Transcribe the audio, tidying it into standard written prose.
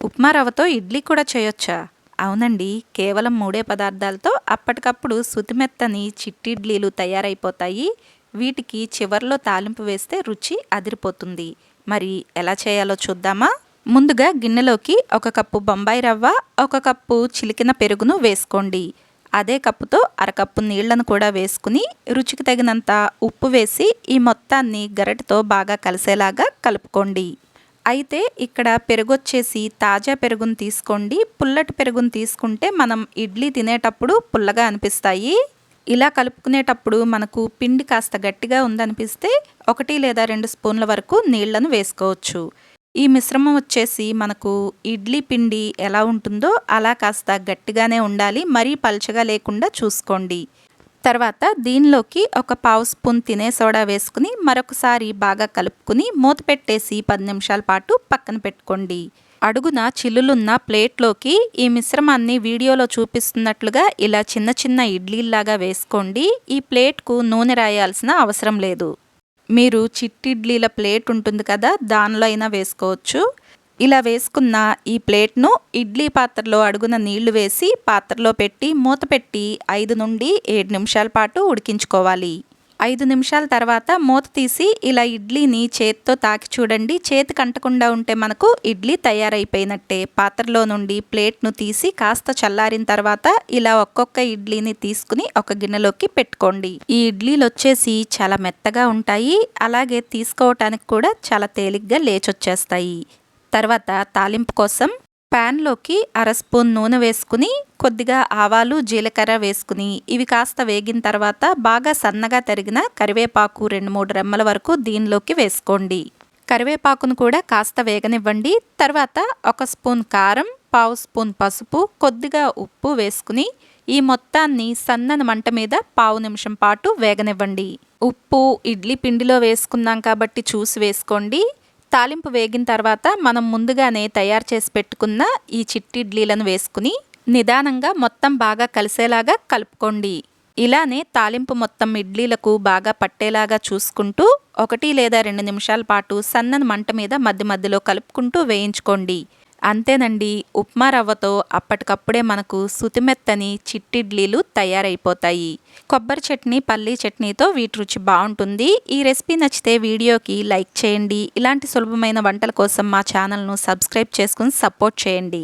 ఉప్మా రవ్వతో ఇడ్లీ కూడా చేయొచ్చా? అవునండి, కేవలం 3 పదార్థాలతో అప్పటికప్పుడు సుతిమెత్తని చిట్టిడ్లీలు తయారైపోతాయి. వీటికి చివర్లో తాలింపు వేస్తే రుచి అదిరిపోతుంది. మరి ఎలా చేయాలో చూద్దామా? ముందుగా గిన్నెలోకి 1 కప్పు బొంబాయి రవ్వ, 1 కప్పు చిలికిన పెరుగును వేసుకోండి. అదే కప్పుతో అరకప్పు నీళ్లను కూడా వేసుకుని రుచికి తగినంత ఉప్పు వేసి ఈ మొత్తాన్ని గరిటెతో బాగా కలిసేలాగా కలుపుకోండి. అయితే ఇక్కడ పెరుగొచ్చేసి తాజా పెరుగును తీసుకోండి. పుల్లటి పెరుగును తీసుకుంటే మనం ఇడ్లీ తినేటప్పుడు పుల్లగా అనిపిస్తాయి. ఇలా కలుపుకునేటప్పుడు మనకు పిండి కాస్త గట్టిగా ఉందనిపిస్తే 1 లేదా 2 స్పూన్ల వరకు నీళ్లను వేసుకోవచ్చు. ఈ మిశ్రమం వచ్చేసి మనకు ఇడ్లీ పిండి ఎలా ఉంటుందో అలా కాస్త గట్టిగానే ఉండాలి, మరీ పల్చగా లేకుండా చూసుకోండి. తర్వాత దీనిలోకి 1/2 స్పూన్ తినే సోడా వేసుకుని మరొకసారి బాగా కలుపుకుని మూత పెట్టేసి 10 నిమిషాల పాటు పక్కన పెట్టుకోండి. అడుగున చిల్లులున్న ప్లేట్లోకి ఈ మిశ్రమాన్ని వీడియోలో చూపిస్తున్నట్లుగా ఇలా చిన్న చిన్న ఇడ్లీల్లాగా వేసుకోండి. ఈ ప్లేట్కు నూనె రాయాల్సిన అవసరం లేదు. మీరు చిట్టిడ్లీల ప్లేట్ ఉంటుంది కదా, దానిలో అయినా వేసుకోవచ్చు. ఇలా వేసుకున్న ఈ ప్లేట్ను ఇడ్లీ పాత్రలో అడుగున నీళ్లు వేసి పాత్రలో పెట్టి మూత పెట్టి 5 నుండి 7 నిమిషాల పాటు ఉడికించుకోవాలి. 5 నిమిషాల తర్వాత మూత తీసి ఇలా ఇడ్లీని చేతితో తాకి చూడండి. చేతికి అంటకుండా ఉంటే మనకు ఇడ్లీ తయారైపోయినట్టే. పాత్రలో నుండి ప్లేట్ను తీసి కాస్త చల్లారిన తర్వాత ఇలా ఒక్కొక్క ఇడ్లీని తీసుకుని ఒక గిన్నెలోకి పెట్టుకోండి. ఈ ఇడ్లీలు వచ్చేసి చాలా మెత్తగా ఉంటాయి, అలాగే తీసుకోవటానికి కూడా చాలా తేలిగ్గా లేచొచ్చేస్తాయి. తర్వాత తాలింపు కోసం ప్యాన్లోకి 1/2 స్పూన్ నూనె వేసుకుని కొద్దిగా ఆవాలు, జీలకర్ర వేసుకుని ఇవి కాస్త వేగిన తర్వాత బాగా సన్నగా తరిగిన కరివేపాకు 2-3 రెమ్మల వరకు దీనిలోకి వేసుకోండి. కరివేపాకును కూడా కాస్త వేగనివ్వండి. తర్వాత 1 స్పూన్ కారం, 1/2 స్పూన్ పసుపు, కొద్దిగా ఉప్పు వేసుకుని ఈ మొత్తాన్ని సన్నని మంట మీద 1/2 నిమిషం పాటు వేగనివ్వండి. ఉప్పు ఇడ్లీ పిండిలో వేసుకున్నాం కాబట్టి చూసి వేసుకోండి. తాలింపు వేగిన తర్వాత మనం ముందుగానే తయారు చేసి పెట్టుకున్న ఈ చిట్టిడ్లీలను వేసుకుని నిదానంగా మొత్తం బాగా కలిసేలాగా కలుపుకోండి. ఇలానే తాలింపు మొత్తం ఇడ్లీలకు బాగా పట్టేలాగా చూసుకుంటూ 1 లేదా 2 నిమిషాల పాటు సన్నని మంట మీద మధ్య మధ్యలో కలుపుకుంటూ వేయించుకోండి. అంతేనండి, ఉప్మా రవ్వతో అప్పటికప్పుడే మనకు సుతిమెత్తని చిట్టిడ్లీలు తయారైపోతాయి. కొబ్బరి చట్నీ, పల్లీ చట్నీతో వీటి రుచి బాగుంటుంది. ఈ రెసిపీ నచ్చితే వీడియోకి లైక్ చేయండి. ఇలాంటి సులభమైన వంటల కోసం మా ఛానల్ను సబ్స్క్రైబ్ చేసుకుని సపోర్ట్ చేయండి.